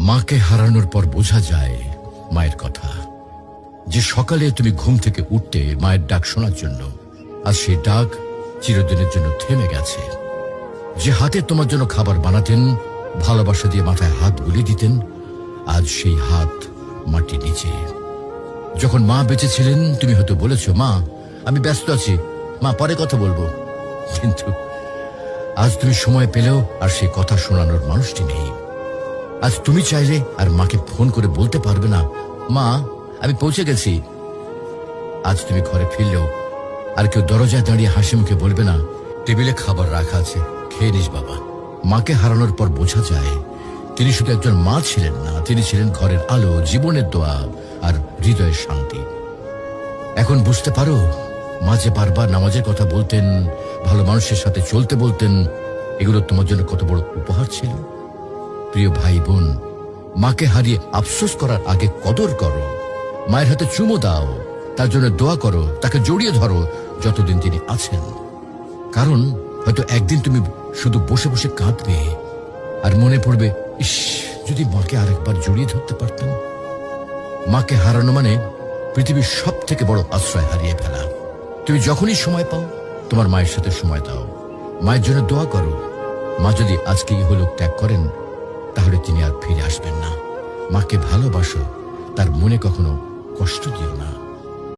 মাকে হারানোর পর বোঝা যায় মায়ের কথা। যে সকালে তুমি ঘুম থেকে উঠতে মায়ের ডাক শোনার জন্য, আজ সেই ডাক চিরদিনের জন্য থেমে গেছে। যে হাতে তোমার জন্য খাবার বানাতেন, ভালোবাসা দিয়ে মাথায় হাত বুলিয়ে দিতেন, আজ সেই হাত মাটি নিচে। যখন মা বেঁচে ছিলেন তুমি হয়তো বলেছ, মা আমি ব্যস্ত আছি, মা পরে কথা বলবো। কিন্তু আজ তুমি সময় পেলেও আর সেই কথা শোনানোর মানুষটি নেই। আজ তুমি চাইলে আর মাকে ফোন করে বলতে পারবে না, মা আমি পৌঁছে গেছি। আজ তুমি ঘরে ফিরলেও আর কেউ দরজায় দাঁড়িয়ে হাসি মুখে বলবে না, টেবিলে খাবার রাখা আছে, খেয়ে নিস বাবা। মাকে হারানোর পর বোঝা যায় তিনি শুধু একজন মা ছিলেন না, তিনি ছিলেন ঘরের আলো, জীবনের দোয়া আর হৃদয়ের শান্তি। এখন বুঝতে পারো মা যে বারবার নামাজের কথা বলতেন, ভালো মানুষের সাথে চলতে বলতেন, এগুলো তোমার জন্য কত বড় উপহার ছিল। প্রিয় ভাই বোন, মাকে হারিয়ে আফসোস করার আগে কদর করো। মায়ের হাতে চুমো দাও, তার জন্য দোয়া করো, তাকে জড়িয়ে ধরো যতদিন তিনি আছেন। কারণ হয়তো একদিন তুমি শুধু বসে বসে কাঁদবে আর মনে পড়বে, ইস যদি মাকে আরেকবার জড়িয়ে ধরতে পারতাম। মাকে হারানো মানে পৃথিবীর সব থেকে বড় আশ্রয় হারিয়ে ফেলা। তুমি যখনই সময় পাও তোমার মায়ের সাথে সময় দাও, মায়ের জন্য দোয়া করো। মা যদি আজকে ইহলোক ত্যাগ করেন তাহলে তিনি আর ফিরে আসবেন না। মাকে ভালোবাসো, তার মনে কখনো কষ্ট দিও না।